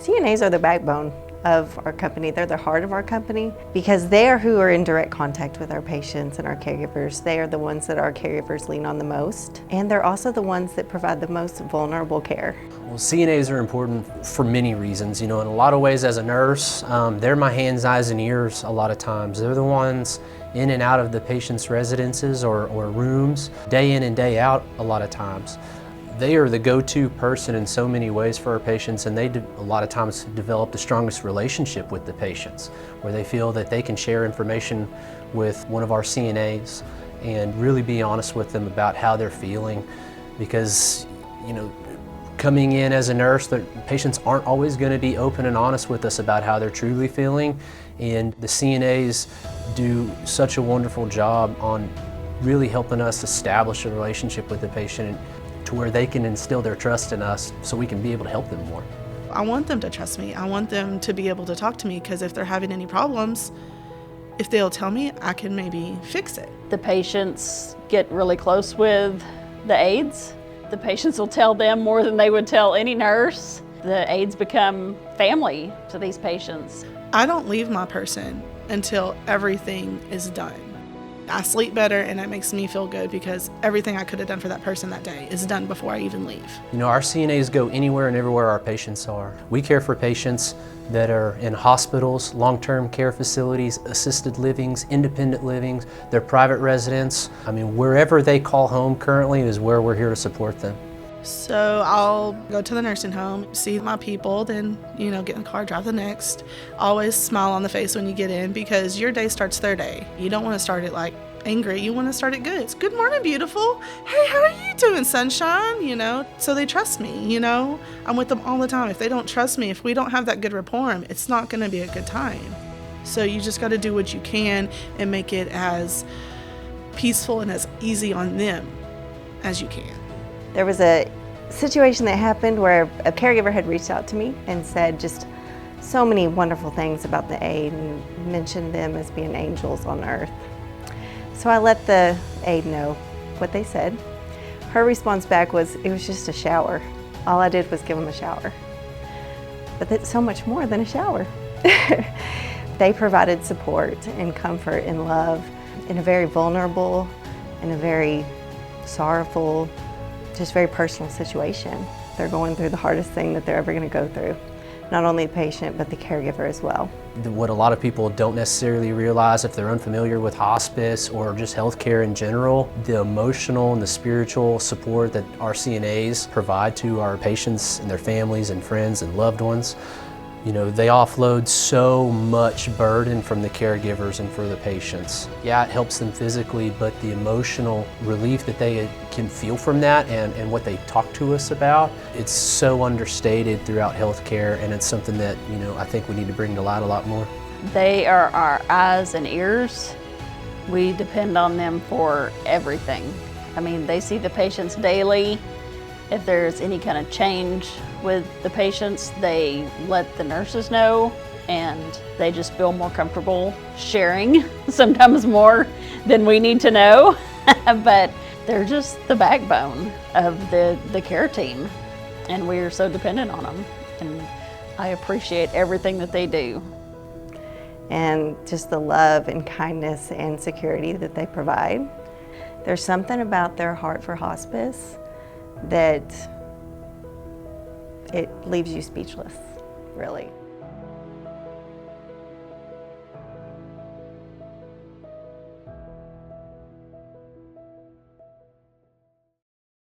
CNAs are the backbone of our company. They're the heart of our company because they are who are in direct contact with our patients and our caregivers. They are the ones that our caregivers lean on the most, and they're also the ones that provide the most vulnerable care. Well, CNAs are important for many reasons. In a lot of ways as a nurse, they're my hands, eyes, and ears a lot of times. They're the ones in and out of the patient's residences or rooms, day in and day out a lot of times. They are the go-to person in so many ways for our patients, and they a lot of times develop the strongest relationship with the patients, where they feel that they can share information with one of our CNAs and really be honest with them about how they're feeling. Because, coming in as a nurse, the patients aren't always going to be open and honest with us about how they're truly feeling, and the CNAs do such a wonderful job on really helping us establish a relationship with the patient to where they can instill their trust in us so we can be able to help them more. I want them to trust me. I want them to be able to talk to me, because if they're having any problems, if they'll tell me, I can maybe fix it. The patients get really close with the aides. The patients will tell them more than they would tell any nurse. The aides become family to these patients. I don't leave my person until everything is done. I sleep better, and that makes me feel good because everything I could have done for that person that day is done before I even leave. Our CNAs go anywhere and everywhere our patients are. We care for patients that are in hospitals, long-term care facilities, assisted livings, independent livings, their private residence. Wherever they call home currently is where we're here to support them. So I'll go to the nursing home, see my people, then, get in the car, drive the next. Always smile on the face when you get in, because your day starts their day. You don't want to start it like angry. You want to start it good. It's good morning, beautiful. Hey, how are you doing, sunshine? So they trust me, I'm with them all the time. If they don't trust me, if we don't have that good rapport, it's not going to be a good time. So you just got to do what you can and make it as peaceful and as easy on them as you can. There was a situation that happened where a caregiver had reached out to me and said just so many wonderful things about the aide and mentioned them as being angels on earth. So I let the aide know what they said. Her response back was, it was just a shower. All I did was give them a shower. But that's so much more than a shower. They provided support and comfort and love in a very vulnerable and a very sorrowful, just very personal situation. They're going through the hardest thing that they're ever going to go through. Not only the patient, but the caregiver as well. What a lot of people don't necessarily realize if they're unfamiliar with hospice or just healthcare in general, the emotional and the spiritual support that our CNAs provide to our patients and their families and friends and loved ones. They offload so much burden from the caregivers and for the patients. Yeah, it helps them physically, but the emotional relief that they can feel from that and what they talk to us about, it's so understated throughout healthcare, and it's something that, I think we need to bring to light a lot more. They are our eyes and ears. We depend on them for everything. They see the patients daily. If there's any kind of change with the patients, they let the nurses know, and they just feel more comfortable sharing, sometimes more than we need to know. But they're just the backbone of the care team, and we are so dependent on them. And I appreciate everything that they do. And just the love and kindness and security that they provide. There's something about their heart for hospice that it leaves you speechless, really.